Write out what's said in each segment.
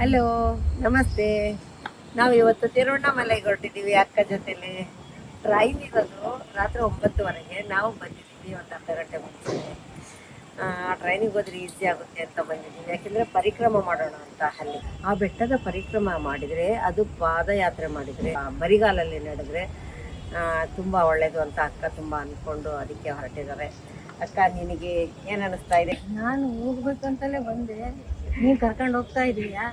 Hello, ನಮಸ್ತೆ. ನಾವು ಇವತ್ತು ತಿರುವಣ್ಣಾಮಲೈಗೆ ಹೊರಟಿದ್ದೀವಿ ಅಕ್ಕ ಜೊತೆಲಿ. ಟ್ರೈನ್ ಇರೋದು ರಾತ್ರಿ 9:30ಗೆ. ನಾವು ಬಂದಿದ್ದೀವಿ ಒಂದು ಅರ್ಧ ಗಂಟೆ ಮುಂಚೆ. ಆ ಟ್ರೈನಿಗೆ ಹೋದ್ರೆ ಈಸಿ ಆಗುತ್ತೆ ಅಂತ ಬಂದಿದ್ದೀವಿ. ಯಾಕೆಂದರೆ ಪರಿಕ್ರಮ ಮಾಡೋಣ ಅಂತ. ಅಲ್ಲಿ ಆ ಬೆಟ್ಟದ ಪರಿಕ್ರಮ ಮಾಡಿದರೆ, ಅದು ಪಾದಯಾತ್ರೆ ಮಾಡಿದರೆ, ಬರಿಗಾಲಲ್ಲಿ ನಡೆದ್ರೆ ತುಂಬ ಒಳ್ಳೆಯದು ಅಂತ ಅಕ್ಕ ತುಂಬ ಅಂದ್ಕೊಂಡು ಅದಕ್ಕೆ ಹೊರಟಿದ್ದಾರೆ. ಅಕ್ಕ, ನಿನಗೆ ಏನು ಅನ್ನಿಸ್ತಾ ಇದೆ? ನಾನು ಹೋಗ್ಬೇಕಂತಲೇ ಬಂದೆ, ನೀನು ಕರ್ಕೊಂಡು ಹೋಗ್ತಾ ಇದೀಯಾ?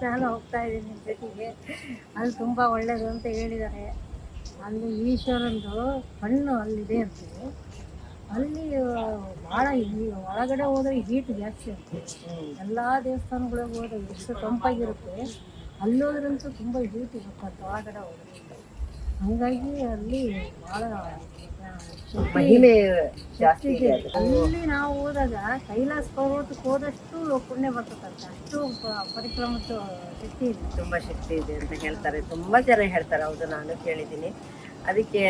ನಾನು ಹೋಗ್ತಾ ಇದ್ದೀನಿ ನಿಮ್ಮ ಜೊತೆಗೆ. ಅಲ್ಲಿ ತುಂಬ ಒಳ್ಳೆಯದು ಅಂತ ಹೇಳಿದ್ದಾರೆ. ಅಲ್ಲಿ ಈಶ್ವರಂದು ಕಣ್ಣು ಅಲ್ಲಿದೆ ಅಂತೀವಿ. ಅಲ್ಲಿ ಭಾಳ ಒಳಗಡೆ ಹೋದರೆ ಹೀಟ್ ಜಾಸ್ತಿ ಅಂತೆ. ಎಲ್ಲ ದೇವಸ್ಥಾನಗಳಿಗೆ ಹೋದ್ರೆ ಎಷ್ಟು ತಂಪಾಗಿರುತ್ತೆ, ಅಲ್ಲೋದ್ರಂತೂ ತುಂಬ ಹೀಟ್ ಇರುತ್ತೆ ಒಳಗಡೆ ಹೋದ್ರೆ. ಹಂಗಾಗಿ ಅಲ್ಲಿ ಭಾಳ ಮಹಿಮೆ ಜಾಸ್ತಿ ಇದೆ. ಅಲ್ಲಿ ನಾವು ಹೋದಾಗ ಕೈಲಾಸ ಪರ್ವತಕ್ಕೆ ಹೋದಷ್ಟು ಪುಣ್ಯ ಬರ್ತದಂತೆ. ಅಷ್ಟು ಪರಿಕ್ರಮದ ಶಕ್ತಿ ಇದೆ, ತುಂಬ ಶಕ್ತಿ ಇದೆ ಅಂತ ಹೇಳ್ತಾರೆ. ತುಂಬ ಜನ ಹೇಳ್ತಾರೆ. ಹೌದು, ನಾನು ಕೇಳಿದ್ದೀನಿ. ಅದಕ್ಕೆ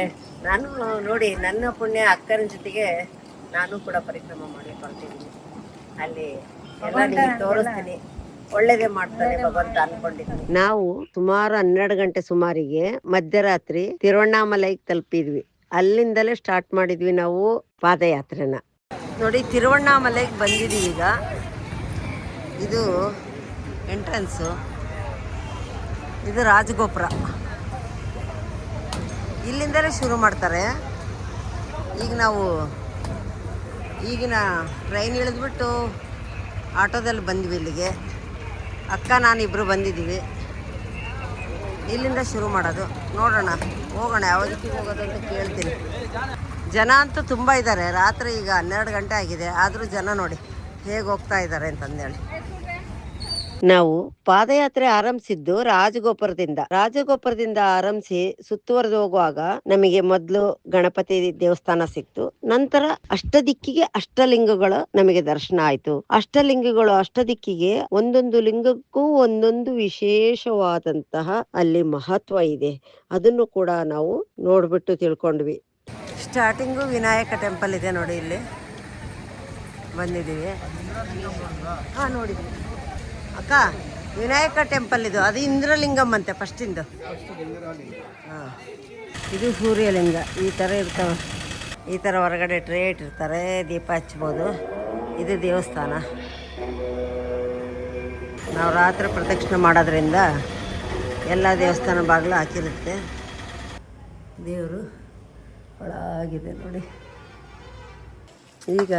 ನಾನು ನೋಡಿ, ನನ್ನ ಪುಣ್ಯ ಅಕ್ಕನ ಜೊತೆಗೆ ನಾನು ಕೂಡ ಪರಿಕ್ರಮ ಮಾಡಿ ಬರ್ತಿದ್ದೀನಿ. ಅಲ್ಲಿ ಎಲ್ಲ ನಿಮಗೆ ತೋರಿಸ್ತೀನಿ. ಒಳ್ಳೇದೇ ಮಾಡ್ತಾರೆ ಭಗವಂತ ಅನ್ಕೊಂಡಿದ್ದೀನಿ. ನಾವು ಸುಮಾರು 12 ಗಂಟೆ ಸುಮಾರಿಗೆ ಮಧ್ಯರಾತ್ರಿ ತಿರುವಣ್ಣಾಮಲೈಗೆ ತಲುಪಿದ್ವಿ. ಅಲ್ಲಿಂದಲೇ ಸ್ಟಾರ್ಟ್ ಮಾಡಿದ್ವಿ ನಾವು ಪಾದಯಾತ್ರೆನ. ನೋಡಿ, ತಿರುವಣ್ಣಾಮಲೈಗೆ ಬಂದಿದ್ದೀವಿ ಈಗ. ಇದು ಎಂಟ್ರೆನ್ಸು, ಇದು ರಾಜಗೋಪುರ. ಇಲ್ಲಿಂದಲೇ ಶುರು ಮಾಡ್ತಾರೆ. ಈಗ ನಾವು ಈಗಿನ ಟ್ರೈನ್ ಇಳಿದ್ಬಿಟ್ಟು ಆಟೋದಲ್ಲಿ ಬಂದ್ವಿ ಇಲ್ಲಿಗೆ. ಅಕ್ಕ ನಾನಿಬ್ಬರು ಬಂದಿದ್ದೀವಿ. ಇಲ್ಲಿಂದ ಶುರು ಮಾಡೋದು. ನೋಡೋಣ, ಹೋಗೋಣ. ಯಾವುದಕ್ಕೆ ಹೋಗೋದು ಅಂತ ಕೇಳ್ತೀನಿ. ಜನ ಅಂತೂ ತುಂಬ ಇದ್ದಾರೆ. ರಾತ್ರಿ ಈಗ 12 ಗಂಟೆ ಆಗಿದೆ, ಆದರೂ ಜನ ನೋಡಿ ಹೇಗೆ ಹೋಗ್ತಾ ಇದ್ದಾರೆ ಅಂತಂದೇಳಿ. ನಾವು ಪಾದಯಾತ್ರೆ ಆರಂಭಿಸಿದ್ದು ರಾಜಗೋಪುರದಿಂದ ಆರಂಭಿಸಿ ಸುತ್ತುವರೆದು ಹೋಗುವಾಗ ನಮಗೆ ಮೊದಲು ಗಣಪತಿ ದೇವಸ್ಥಾನ ಸಿಕ್ತು. ನಂತರ ಅಷ್ಟದಿಕ್ಕಿಗೆ ಅಷ್ಟಲಿಂಗಗಳು ನಮಗೆ ದರ್ಶನ ಆಯ್ತು. ಅಷ್ಟದಿಕ್ಕಿಗೆ ಒಂದೊಂದು ಲಿಂಗಕ್ಕೂ ಒಂದೊಂದು ವಿಶೇಷವಾದಂತಹ ಅಲ್ಲಿ ಮಹತ್ವ ಇದೆ. ಅದನ್ನು ಕೂಡ ನಾವು ನೋಡ್ಬಿಟ್ಟು ತಿಳ್ಕೊಂಡ್ವಿ. ಸ್ಟಾರ್ಟಿಂಗು ವಿನಾಯಕ ಟೆಂಪಲ್ ಇದೆ ನೋಡಿ, ಇಲ್ಲಿ ಬಂದಿದ್ದೀವಿ. ನೋಡಿದ್ವಿ ಅಕ್ಕ, ವಿನಾಯಕ ಟೆಂಪಲ್ ಇದು. ಅದು ಇಂದ್ರಲಿಂಗಂ ಅಂತೆ ಫಸ್ಟಿಂದು. ಇದು ಸೂರ್ಯಲಿಂಗ. ಈ ಥರ ಇರ್ತವೆ. ಈ ಥರ ಹೊರಗಡೆ ಟ್ರೇ ಇಟ್ಟಿರ್ತಾರೆ, ದೀಪ ಹಚ್ಬೋದು. ಇದು ದೇವಸ್ಥಾನ. ನಾವು ರಾತ್ರಿ ಪ್ರದಕ್ಷಿಣೆ ಮಾಡೋದ್ರಿಂದ ಎಲ್ಲ ದೇವಸ್ಥಾನ ಬಾಗಿಲು ಹಾಕಿರುತ್ತೆ. ದೇವರು ಒಳಗಿದೆ ನೋಡಿ. ಈಗ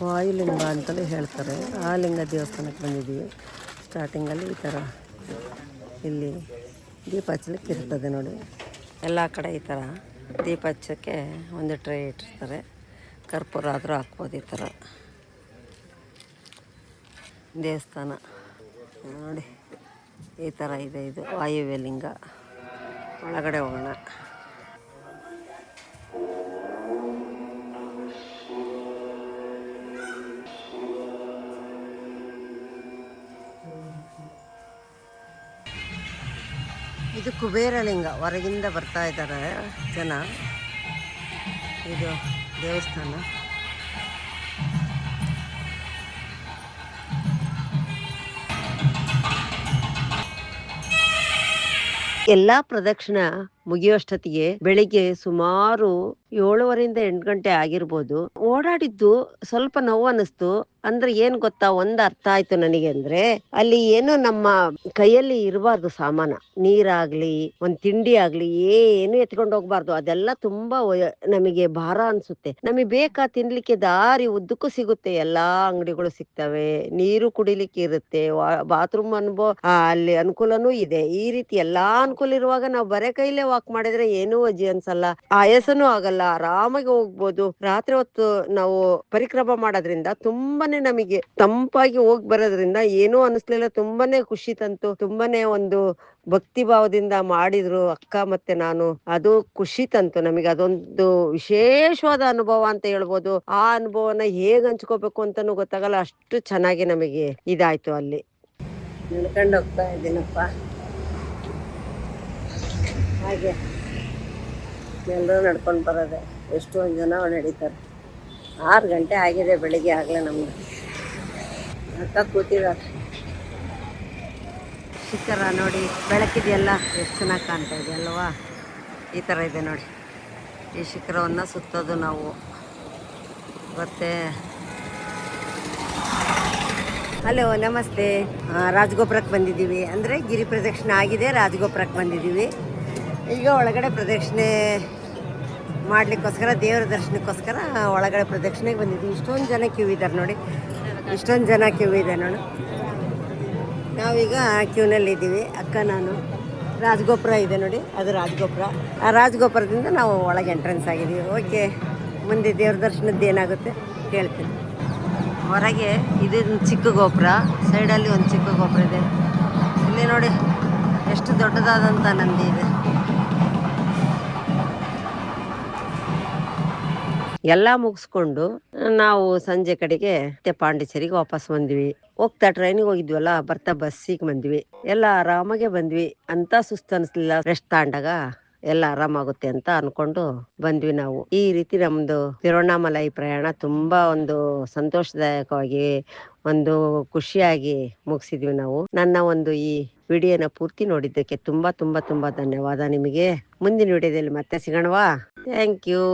ವಾಯುಲಿಂಗ ಅಂತಲೇ ಹೇಳ್ತಾರೆ. ಆ ಲಿಂಗ ದೇವಸ್ಥಾನಕ್ಕೆ ಬಂದಿದ್ದೀವಿ. ಸ್ಟಾರ್ಟಿಂಗಲ್ಲಿ ಈ ಥರ ಇಲ್ಲಿ ದೀಪ ಹಚ್ಚಲಿಕ್ಕೆ ಇರ್ತದೆ ನೋಡಿ. ಎಲ್ಲ ಕಡೆ ಈ ಥರ ದೀಪ ಹಚ್ಚೋಕ್ಕೆ ಒಂದು ಟ್ರೇ ಇಟ್ಟಿರ್ತಾರೆ. ಕರ್ಪೂರ ಆದರೂ ಹಾಕ್ಬೋದು. ಈ ಥರ ದೇವಸ್ಥಾನ ನೋಡಿ, ಈ ಥರ ಇದೆ. ಇದು ವಾಯುವ್ಯ ಲಿಂಗ. ಒಳಗಡೆ ಹೋಗೋಣ. ಇದು ಕುಬೇರಲಿಂಗ. ಹೊರಗಿಂದ ಬರ್ತಾ ಇದ್ದಾರೆ ಜನ. ಇದು ದೇವಸ್ಥಾನ. ಎಲ್ಲ ಪ್ರದಕ್ಷಿಣೆ ಮುಗಿಯುವಷ್ಟೊತ್ತಿಗೆ ಬೆಳಿಗ್ಗೆ ಸುಮಾರು 7:30 8 ಗಂಟೆ ಆಗಿರ್ಬೋದು. ಓಡಾಡಿದ್ದು ಸ್ವಲ್ಪ ನೋವು ಅನ್ನಿಸ್ತು. ಅಂದ್ರೆ ಏನ್ ಗೊತ್ತಾ, ಒಂದ್ ಅರ್ಥ ಆಯ್ತು ನನಗೆ. ಅಂದ್ರೆ ಅಲ್ಲಿ ಏನು ನಮ್ಮ ಕೈಯಲ್ಲಿ ಇರಬಾರ್ದು ಸಾಮಾನ, ನೀರಾಗ್ಲಿ ಒಂದ್ ತಿಂಡಿ ಆಗ್ಲಿ ಏನು ಎತ್ಕೊಂಡು ಹೋಗ್ಬಾರ್ದು. ಅದೆಲ್ಲ ತುಂಬಾ ನಮಗೆ ಭಾರ ಅನ್ಸುತ್ತೆ. ನಮಗೆ ಬೇಕಾ ತಿನ್ಲಿಕ್ಕೆ ದಾರಿ ಉದ್ದಕ್ಕೂ ಸಿಗುತ್ತೆ. ಎಲ್ಲಾ ಅಂಗಡಿಗಳು ಸಿಗ್ತವೆ, ನೀರು ಕುಡಿಲಿಕ್ಕೆ ಇರುತ್ತೆ, ಬಾತ್ರೂಮ್ ಅಲ್ಲಿ ಅನುಕೂಲನೂ ಇದೆ. ಈ ರೀತಿ ಎಲ್ಲಾ ಅನುಕೂಲ ಇರುವಾಗ ನಾವು ಬರೇ ಕೈಲೇ ವಾಕ್ ಮಾಡಿದ್ರೆ ಏನೂ ಅಜ್ಜಿ ಅನ್ಸಲ್ಲ, ಆಯಾಸನೂ ಆಗಲ್ಲ, ಆರಾಮಾಗಿ ಹೋಗ್ಬೋದು. ರಾತ್ರಿ ಹೊತ್ತು ನಾವು ಪರಿಕ್ರಮ ಮಾಡೋದ್ರಿಂದ ತುಂಬಾನೇ ನಮಗೆ ತಂಪಾಗಿ ಹೋಗಿ ಬರೋದ್ರಿಂದ ಏನೂ ಅನಿಸ್ಲಿಲ್ಲ. ತುಂಬಾನೇ ಖುಷಿ ತಂತು. ತುಂಬಾನೇ ಒಂದು ಭಕ್ತಿ ಭಾವದಿಂದ ಮಾಡಿದ್ರು ಅಕ್ಕ ಮತ್ತೆ ನಾನು. ಅದು ಖುಷಿ ತಂತು ನಮಗೆ. ಅದೊಂದು ವಿಶೇಷವಾದ ಅನುಭವ ಅಂತ ಹೇಳ್ಬೋದು. ಆ ಅನುಭವನ ಹೇಗ್ ಹಂಚ್ಕೋಬೇಕು ಅಂತಾನು ಗೊತ್ತಾಗಲ್ಲ, ಅಷ್ಟು ಚೆನ್ನಾಗಿ ನಮಗೆ ಇದಾಯ್ತು. ಅಲ್ಲಿ ನಡ್ಕೊಂಡು ಹೋಗ್ತಾ ಇದ್ದೀನಪ್ಪ. ಹಾಗೆ ಎಲ್ಲರೂ ನಡ್ಕೊಂಡು ಬರೋದೆ. ಎಷ್ಟೊಂದು ಜನ ನಡೀತಾರೆ. 6 ಗಂಟೆ ಆಗಿದೆ ಬೆಳಿಗ್ಗೆ ಆಗಲೇ ನಮ್ದು. ಅಕ್ಕ ಕೂತಿದ್ದಾರೆ. ಶಿಖರ ನೋಡಿ ಬೆಳಕಿದೆಯಲ್ಲ ಎಷ್ಟು ಚೆನ್ನಾಗಿ ಕಾಣ್ತಾ ಇದೆ ಅಲ್ವಾ. ಈ ಥರ ಇದೆ ನೋಡಿ. ಈ ಶಿಖರವನ್ನು ಸುತ್ತೋದು ನಾವು. ಮತ್ತೆ ಹಲೋ ನಮಸ್ತೆ. ರಾಜಗೋಪುರಕ್ಕೆ ಬಂದಿದ್ದೀವಿ, ಅಂದರೆ ಗಿರಿ ಪ್ರದಕ್ಷಿಣೆ ಆಗಿದೆ, ರಾಜಗೋಪುರಕ್ಕೆ ಬಂದಿದ್ದೀವಿ. ಈಗ ಒಳಗಡೆ ಪ್ರದಕ್ಷಿಣೆ ಮಾಡಲಿಕ್ಕೋಸ್ಕರ, ದೇವರ ದರ್ಶನಕ್ಕೋಸ್ಕರ ಒಳಗಡೆ ಪ್ರದಕ್ಷಿಣೆಗೆ ಬಂದಿದ್ದೀವಿ. ಇಷ್ಟೊಂದು ಜನ ಕ್ಯೂ ಇದ್ದಾರೆ ನೋಡಿ, ಇಷ್ಟೊಂದು ಜನ ಕ್ಯೂ ಇದೆ ನೋಡಿ. ನಾವೀಗ ಕ್ಯೂನಲ್ಲಿದ್ದೀವಿ, ಅಕ್ಕ ನಾನು. ರಾಜಗೋಪುರ ಇದೆ ನೋಡಿ, ಅದು ರಾಜಗೋಪುರ. ಆ ರಾಜಗೋಪುರದಿಂದ ನಾವು ಒಳಗೆ ಎಂಟ್ರೆನ್ಸ್ ಆಗಿದ್ದೀವಿ. ಓಕೆ, ಮುಂದೆ ದೇವ್ರ ದರ್ಶನದ್ದು ಏನಾಗುತ್ತೆ ಹೇಳ್ತೀನಿ. ಹೊರಗೆ ಇದೊಂದು ಚಿಕ್ಕ ಗೋಪುರ, ಸೈಡಲ್ಲಿ ಒಂದು ಚಿಕ್ಕ ಗೋಪುರ ಇದೆ. ಇಲ್ಲಿ ನೋಡಿ ಎಷ್ಟು ದೊಡ್ಡದಾದಂಥ ನಂದಿ ಇದೆ. ಎಲ್ಲ ಮುಗಿಸ್ಕೊಂಡು ನಾವು ಸಂಜೆ ಕಡೆಗೆ ಮತ್ತೆ ಪಾಂಡಿಚೇರಿಗೆ ವಾಪಸ್ ಬಂದ್ವಿ. ಹೋಗ್ತಾ ಟ್ರೈನಿಗೆ ಹೋಗಿದ್ವಲ್ಲ, ಬರ್ತಾ ಬಸ್ಸಿಗೆ ಬಂದ್ವಿ. ಎಲ್ಲ ಆರಾಮಾಗೆ ಬಂದ್ವಿ, ಅಂತ ಸುಸ್ತು ಅನಿಸ್ಲಿಲ್ಲ. ರೆಸ್ಟ್ ತಗೊಂಡಾಗ ಎಲ್ಲ ಆರಾಮಾಗುತ್ತೆ ಅಂತ ಅನ್ಕೊಂಡು ಬಂದ್ವಿ ನಾವು. ಈ ರೀತಿ ನಮ್ದು ತಿರುವಣ್ಣಾಮಲೈ ಪ್ರಯಾಣ ತುಂಬಾ ಒಂದು ಸಂತೋಷದಾಯಕವಾಗಿ, ಒಂದು ಖುಷಿಯಾಗಿ ಮುಗಿಸಿದ್ವಿ ನಾವು. ನನ್ನ ಒಂದು ಈ ವಿಡಿಯೋನ ಪೂರ್ತಿ ನೋಡಿದ್ದಕ್ಕೆ ತುಂಬಾ ತುಂಬಾ ತುಂಬಾ ಧನ್ಯವಾದ ನಿಮಗೆ. ಮುಂದಿನ ವಿಡಿಯೋದಲ್ಲಿ ಮತ್ತೆ ಸಿಗೋಣವಾ. Thank you.